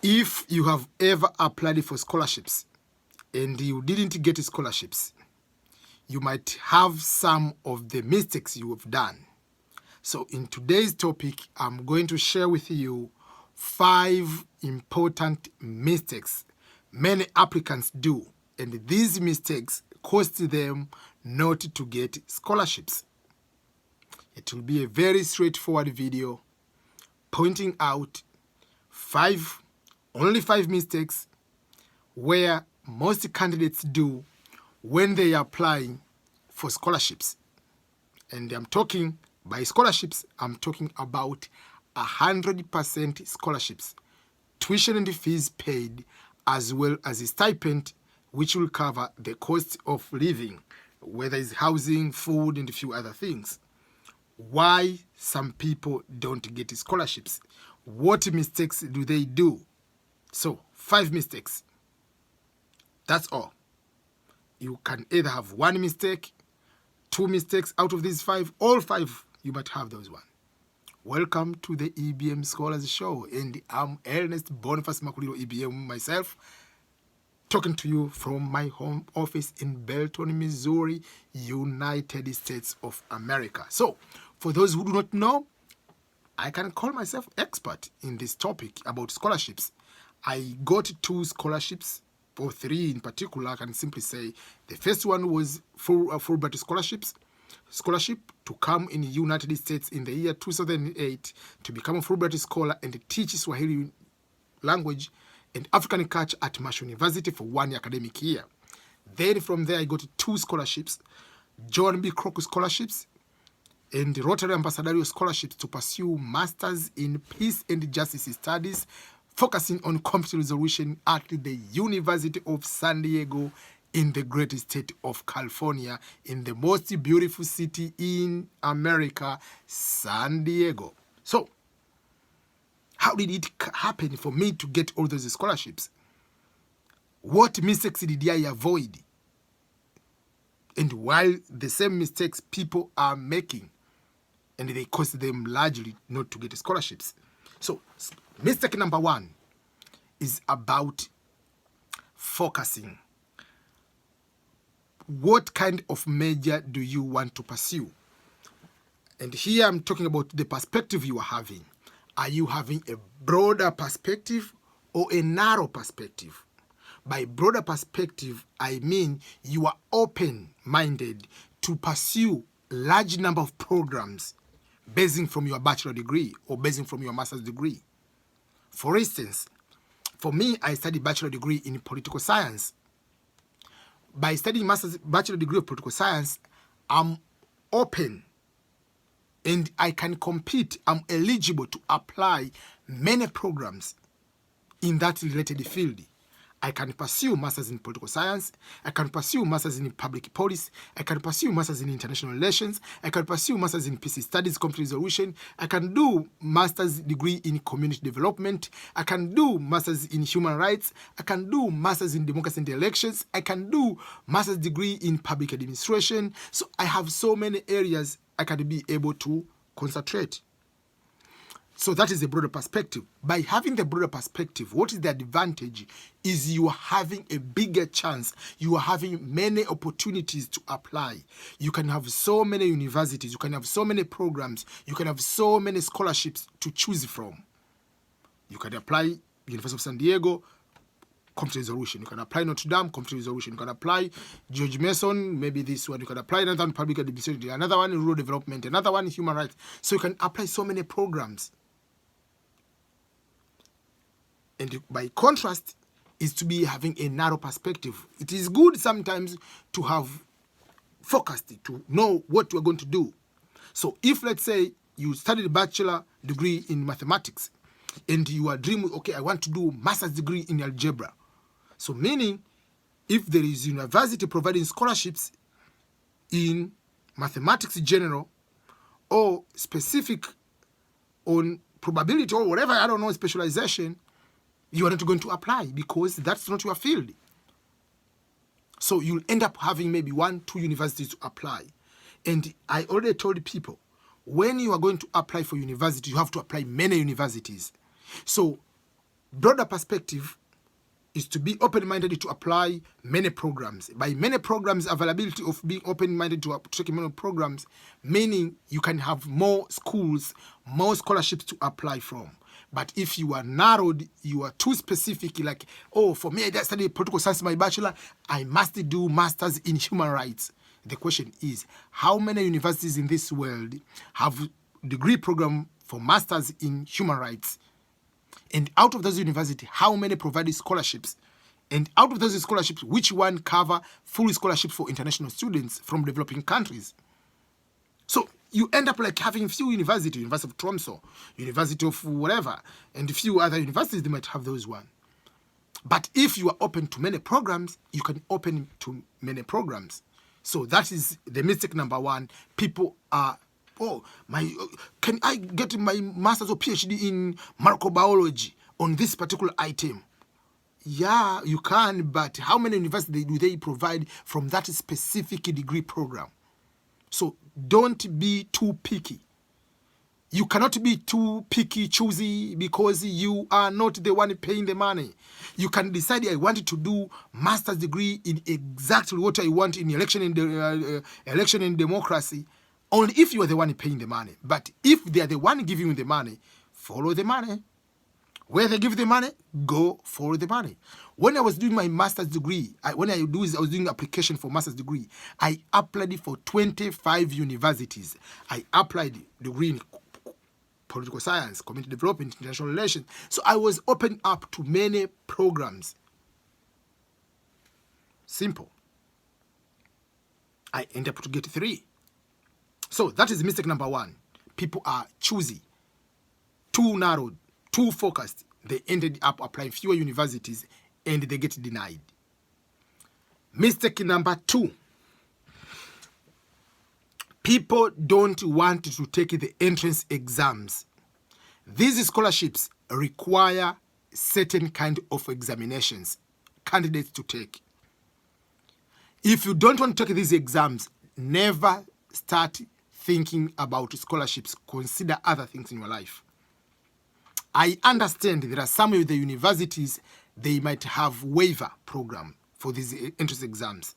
If you have ever applied for scholarships and you didn't get scholarships, you might have some of the mistakes you have done. So in today's topic, I'm going to share with you 5 important mistakes many applicants do, and these mistakes cost them not to get scholarships. It will be a very straightforward video pointing out only 5 mistakes where most candidates do when they are applying for scholarships. And I'm talking by scholarships, I'm talking about 100% scholarships, tuition and fees paid, as well as a stipend, which will cover the cost of living, whether it's housing, food, and a few other things. Why some people don't get scholarships? What mistakes do they do? So, 5 mistakes. That's all. You can either have 1 mistake, 2 mistakes out of these 5, all 5, you might have those one. Welcome to the EBM Scholars Show, and I'm Ernest Boniface Makulilo, EBM myself, talking to you from my home office in Belton, Missouri, United States of America. So, for those who do not know, I can call myself expert in this topic about scholarships. I got 2 scholarships, or 3 in particular. I can simply say the first one was Fulbright scholarship to come in the United States in the year 2008 to become a Fulbright scholar and teach Swahili language and African culture at Marshall University for 1 academic year. Then from there I got 2 scholarships, John B. Crook scholarships and Rotary Ambassadorial scholarships to pursue Masters in Peace and Justice Studies, focusing on conflict resolution at the University of San Diego in the great state of California, in the most beautiful city in America, San Diego. So, how did it happen for me to get all those scholarships? What mistakes did I avoid? And while the same mistakes people are making, and they cost them largely not to get scholarships. So, mistake number 1 is about focusing. What kind of major do you want to pursue? And here I'm talking about the perspective you are having. Are you having a broader perspective or a narrow perspective? By broader perspective, I mean you are open-minded to pursue large number of programs basing from your bachelor degree or basing from your master's degree. For instance, for me, I studied bachelor degree in political science. By studying bachelor degree of political science, I'm open and I can compete. I'm eligible to apply many programs in that related field. I can pursue masters in political science. I can pursue masters in public policy. I can pursue masters in international relations. I can pursue masters in peace studies, conflict resolution. I can do master's degree in community development. I can do masters in human rights. I can do masters in democracy and elections. I can do master's degree in public administration. So I have so many areas I can be able to concentrate. So that is a broader perspective. By having the broader perspective, what is the advantage is you are having a bigger chance. You are having many opportunities to apply. You can have so many universities. You can have so many programs. You can have so many scholarships to choose from. You can apply University of San Diego, conflict resolution. You can apply Notre Dame, conflict resolution. You can apply George Mason, maybe this one. You can apply another one, public administration. Another one, rural development. Another one, human rights. So you can apply so many programs. And by contrast, is to be having a narrow perspective. It is good sometimes to have focused, to know what you are going to do. So if, let's say, you studied a bachelor degree in mathematics, and you are dreaming, okay, I want to do master's degree in algebra. So meaning, if there is university providing scholarships in mathematics general, or specific on probability, or whatever, I don't know, specialization, you are not going to apply because that's not your field. So you'll end up having maybe 1-2 universities to apply. And I already told people, when you are going to apply for university, you have to apply many universities. So broader perspective is to be open-minded to apply many programs. By many programs, availability of being open-minded to take many programs, meaning you can have more schools, more scholarships to apply from. But if you are narrowed, you are too specific, like, oh, for me, I study political science, my bachelor, I must do masters in human rights. The question is, how many universities in this world have degree program for masters in human rights? And out of those universities, how many provide scholarships? And out of those scholarships, which one cover full scholarships for international students from developing countries? So you end up like having few universities, University of Tromsø, University of whatever, and a few other universities, they might have those one. But if you are open to many programs, you can open to many programs. So that is the mistake number one. People are, can I get my master's or PhD in microbiology on this particular item? Yeah, you can, but how many universities do they provide from that specific degree program? So don't be too picky. You cannot be too picky, choosy, because you are not the one paying the money. You can decide, I want to do master's degree in exactly what I want in election and democracy, only if you are the one paying the money. But if they are the one giving you the money, follow the money. Where they give the money, go for the money. When I was doing my master's degree, I was doing application for master's degree, I applied for 25 universities. I applied degree in political science, community development, international relations. So I was open up to many programs. Simple. I end up to get 3. So that is mistake number one. People are choosy, too narrowed, too focused. They ended up applying fewer universities and they get denied. Mistake number 2. People don't want to take the entrance exams. These scholarships require certain kind of examinations candidates to take. If you don't want to take these exams, never start thinking about scholarships. Consider other things in your life. I understand there are some of the universities, they might have waiver program for these entrance exams.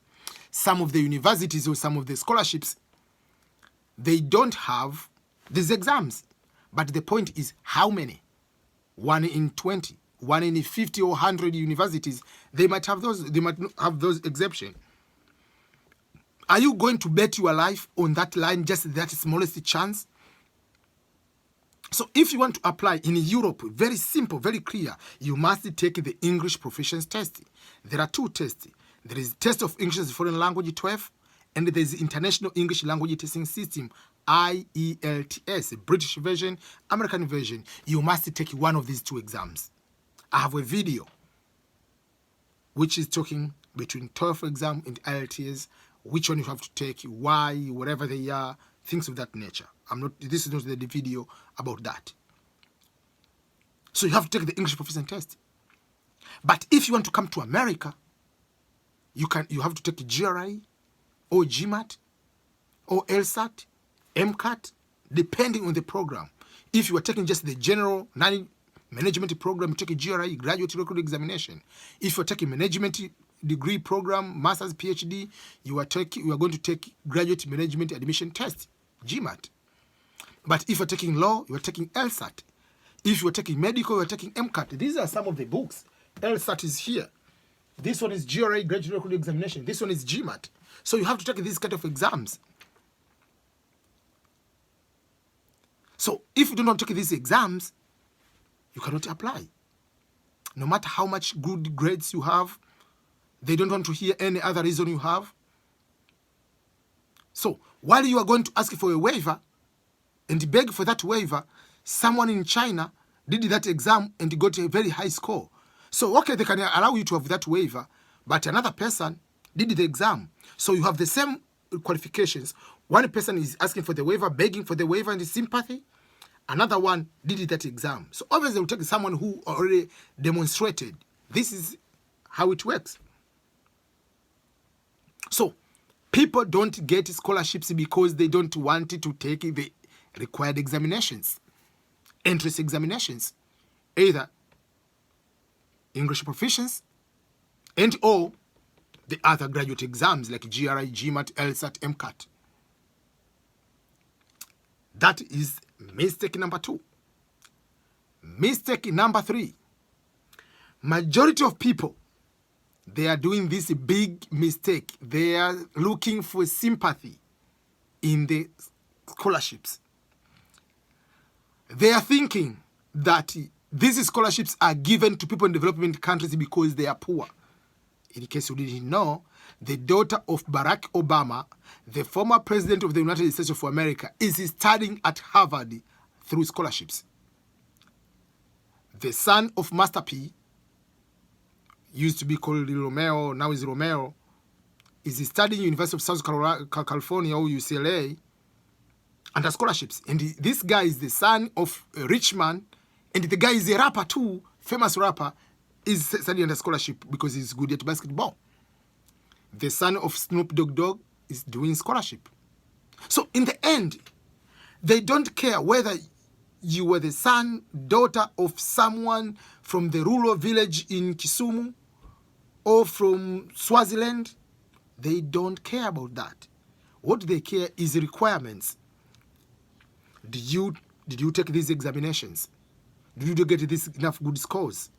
Some of the universities or some of the scholarships, they don't have these exams. But the point is, how many? 1 in 20, 1 in 50 or 100 universities, they might have those exceptions. Are you going to bet your life on that line, just that smallest chance? So if you want to apply in Europe, very simple, very clear, you must take the English proficiency test. There are 2 tests. There is test of English as a foreign language 12, and there is International English Language Testing System, IELTS, British version, American version. You must take one of these 2 exams. I have a video which is talking between TOEFL exam and IELTS, which one you have to take, why, whatever they are, things of that nature. This is not the video about that. So you have to take the English proficiency test. But if you want to come to America, you have to take GRE or GMAT or LSAT, MCAT, depending on the program. If you are taking just the general management program, you take a GRE, graduate record examination. If you are taking management degree program, master's, PhD, you are going to take graduate management admission test, GMAT. But if you're taking law, you're taking LSAT. If you're taking medical, you're taking MCAT. These are some of the books. LSAT is here. This one is GRE, graduate record examination. This one is GMAT. So you have to take these kind of exams. So if you do not take these exams, you cannot apply. No matter how much good grades you have, they don't want to hear any other reason you have. So while you are going to ask for a waiver and beg for that waiver, someone in China did that exam and got a very high score. So, okay, they can allow you to have that waiver, but another person did the exam. So you have the same qualifications. One person is asking for the waiver, begging for the waiver and the sympathy. Another one did that exam. So obviously they will take someone who already demonstrated. This is how it works. So people don't get scholarships because they don't want to take the required examinations, entrance examinations. Either English proficiency, and or the other graduate exams like GRE, GMAT, LSAT, MCAT. That is mistake number 2. Mistake number 3. Majority of people, they are doing this big mistake. They are looking for sympathy in the scholarships. They are thinking that these scholarships are given to people in development countries because they are poor. In case you didn't know, the daughter of Barack Obama, the former president of the United States of America, is studying at Harvard through scholarships. The son of Master P, used to be called Romeo, now is Romeo, is studying University of South California or UCLA under scholarships. And this guy is the son of a rich man, and the guy is a rapper too, famous rapper, is studying under scholarship because he's good at basketball. The son of Snoop Dogg is doing scholarship. So in the end, they don't care whether you were the son, daughter of someone from the rural village in Kisumu or from Swaziland. They don't care about that. What they care is the requirements. Did you take these examinations? Did you get this enough good scores?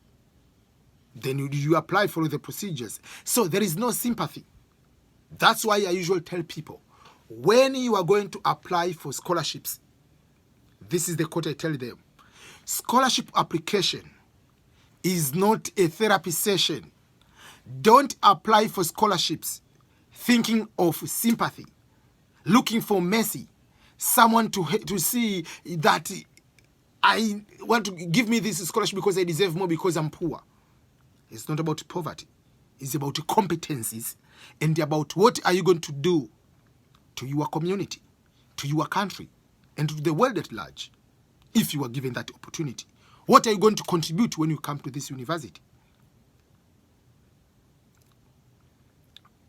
Then you apply for the procedures. So there is no sympathy. That's why I usually tell people, when you are going to apply for scholarships, this is the quote I tell them. Scholarship application is not a therapy session. Don't apply for scholarships thinking of sympathy, looking for mercy, someone to see that I want to give me this scholarship because I deserve more because I'm poor. It's not about poverty. It's about competencies and about what are you going to do to your community, to your country, and to the world at large if you are given that opportunity. What are you going to contribute when you come to this university?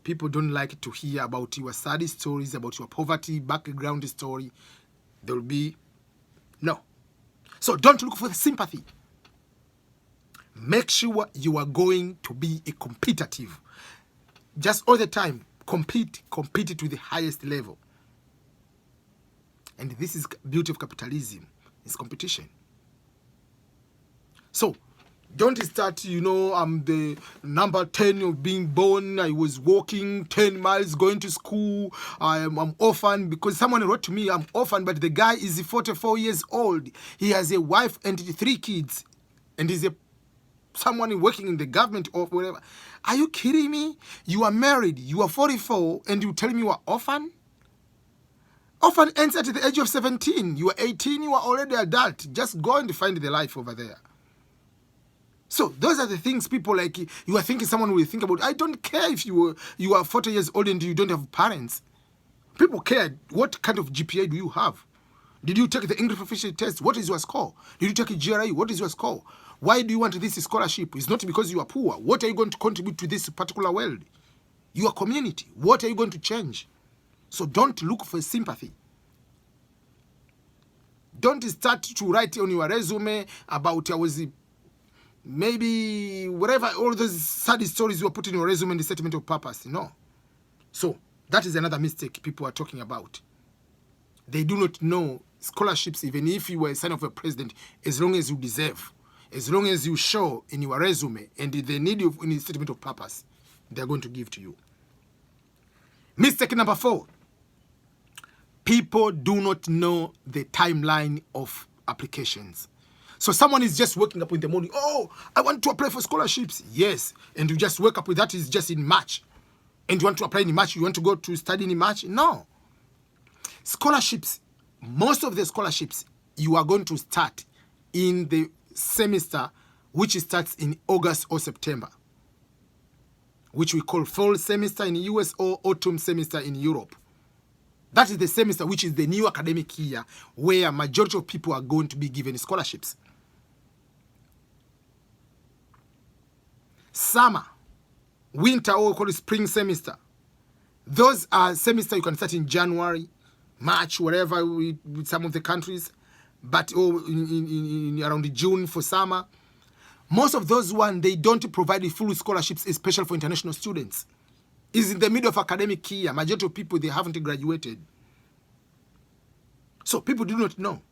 People don't like to hear about your sad stories, about your poverty, background story. There will be no. So don't look for the sympathy. Make sure you are going to be a competitive. Just all the time, compete to the highest level. And this is beauty of capitalism, is competition. So don't start, I'm the number 10 of being born. I was walking 10 miles going to school. I'm orphan because someone wrote to me, I'm orphan, but the guy is 44 years old. He has a wife and 3 kids. And he's someone working in the government or whatever. Are you kidding me? You are married, you are 44, and you tell me you are orphan? Orphan ends at the age of 17. You are 18, you are already adult. Just go and find the life over there. So those are the things people like, you are thinking someone will think about. I don't care if you are 40 years old and you don't have parents. People care. What kind of GPA do you have? Did you take the English proficiency test? What is your score? Did you take a GRE? What is your score? Why do you want this scholarship? It's not because you are poor. What are you going to contribute to this particular world? Your community. What are you going to change? So don't look for sympathy. Don't start to write on your resume about I was maybe whatever, all those sad stories you are putting in your resume in the statement of purpose. No. So that is another mistake people are talking about. They do not know scholarships, even if you were a son of a president, as long as you deserve, as long as you show in your resume and they need you in the statement of purpose, they're going to give to you. Mistake number 4. People do not know the timeline of applications. So someone is just waking up in the morning, oh, I want to apply for scholarships. Yes, and you just wake up with that is just in March. And you want to apply in March, you want to go to study in March? No. Scholarships, most of the scholarships, you are going to start in the semester which starts in August or September, which we call fall semester in the US or autumn semester in Europe. That is the semester which is the new academic year where majority of people are going to be given scholarships. Summer, winter, or call it spring semester. Those are semester you can start in January, March, wherever with some of the countries, but in around June for summer. Most of those ones, they don't provide full scholarships, especially for international students. It's in the middle of academic year. Majority of people, they haven't graduated. So people do not know.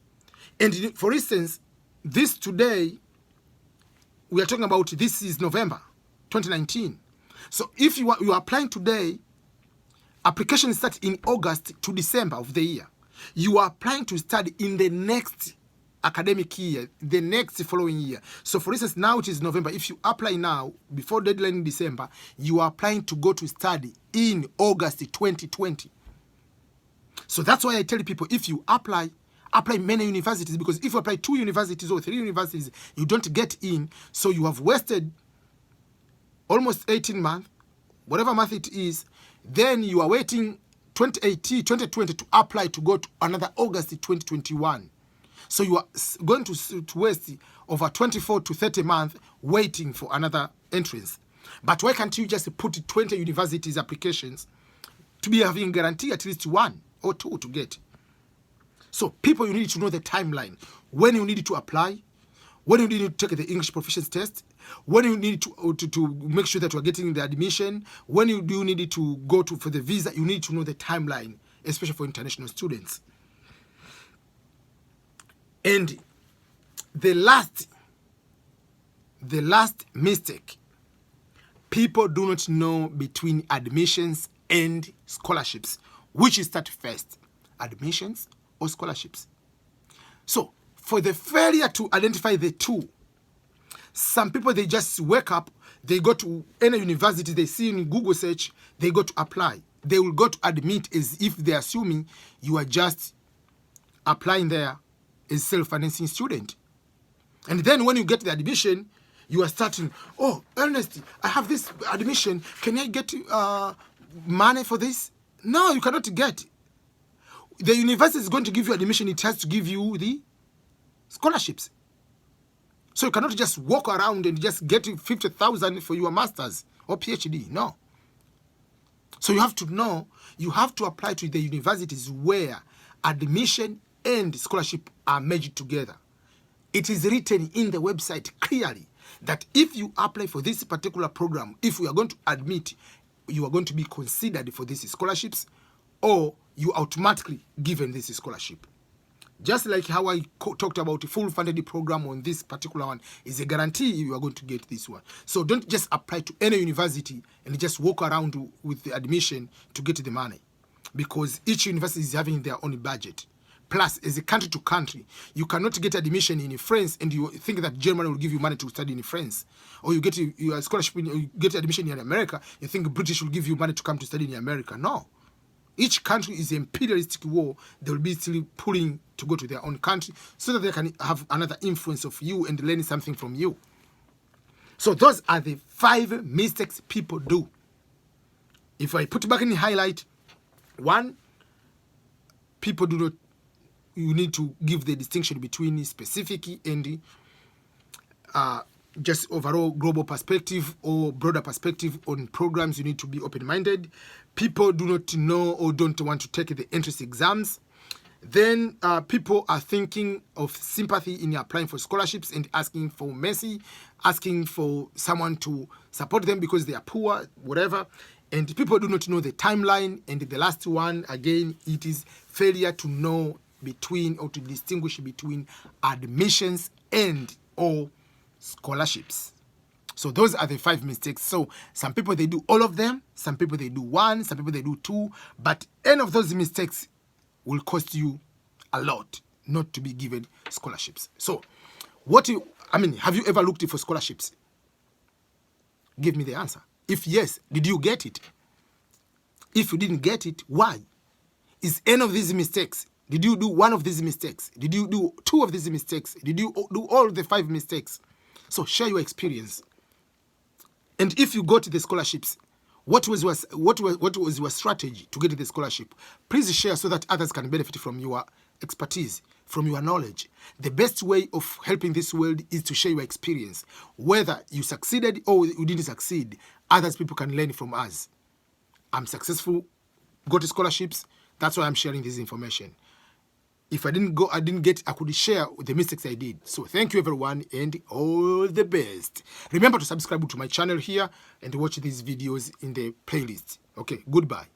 And for instance, this today, we are talking about, this is November 2019. So if you are applying today, applications start in August to December of the year. You are applying to study in the next academic year, the next following year. So for instance, now it is November. If you apply now, before deadline in December, you are applying to go to study in August 2020. So that's why I tell people, if you apply many universities, because if you apply 2 universities or 3 universities, you don't get in, so you have wasted almost 18 months, whatever month it is, then you are waiting 2020 to apply to go to another August 2021. So you are going to waste over 24 to 30 months waiting for another entrance. But why can't you just put 20 universities applications to be having guarantee at least 1 or 2 to get? So people, you need to know the timeline. When you need to apply, when you need to take the English proficiency test, when you need to make sure that you are getting the admission, when you do need to go for the visa, you need to know the timeline, especially for international students. And the last mistake, people do not know between admissions and scholarships, which is start first, admissions or scholarships. So for the failure to identify the two, some people, they just wake up, they go to any university, they see in Google search, they go to apply. They will go to admit as if they're assuming you are just applying there as self-financing student. And then when you get the admission, you are starting, oh, Ernest, I have this admission. Can I get money for this? No, you cannot get. The university is going to give you admission. It has to give you the scholarships. So you cannot just walk around and just get 50,000 for your master's or PhD. No. So you have to know, you have to apply to the universities where admission and scholarship are merged together. It is written in the website clearly that if you apply for this particular program, if we are going to admit, you are going to be considered for these scholarships, or you automatically given this scholarship. Just like how I talked about a full funded program on this particular one, is a guarantee you are going to get this one. So don't just apply to any university and just walk around with the admission to get the money, because each university is having their own budget. Plus, as a country to country, you cannot get admission in France and you think that Germany will give you money to study in France. Or you get your scholarship, you get admission in America, you think British will give you money to come to study in America. No. Each country is an imperialistic war. They will be still pulling to go to their own country so that they can have another influence of you and learn something from you. So those are the 5 mistakes people do. If I put back in the highlight, 1, people do not, you need to give the distinction between specific and just overall global perspective or broader perspective on programs. You need to be open-minded. People do not know or don't want to take the entrance exams. Then people are thinking of sympathy in applying for scholarships and asking for mercy, asking for someone to support them because they are poor, whatever. And people do not know the timeline. And the last one, again, it is failure to know between or to distinguish between admissions and or scholarships. So those are the 5 mistakes. So some people, they do all of them. Some people, they do 1. Some people, they do 2. But any of those mistakes will cost you a lot not to be given scholarships. So have you ever looked for scholarships? Give me the answer. If yes, did you get it? If you didn't get it, why? Is any of these mistakes? Did you do 1 of these mistakes? Did you do 2 of these mistakes? Did you do all the 5 mistakes? So share your experience. And if you got the scholarships, what was your strategy to get the scholarship? Please share so that others can benefit from your expertise, from your knowledge. The best way of helping this world is to share your experience. Whether you succeeded or you didn't succeed, others people can learn from us. I'm successful, got scholarships. That's why I'm sharing this information. If I didn't get, I could share the mistakes I did. So thank you everyone and all the best. Remember to subscribe to my channel here and watch these videos in the playlist. Okay, goodbye.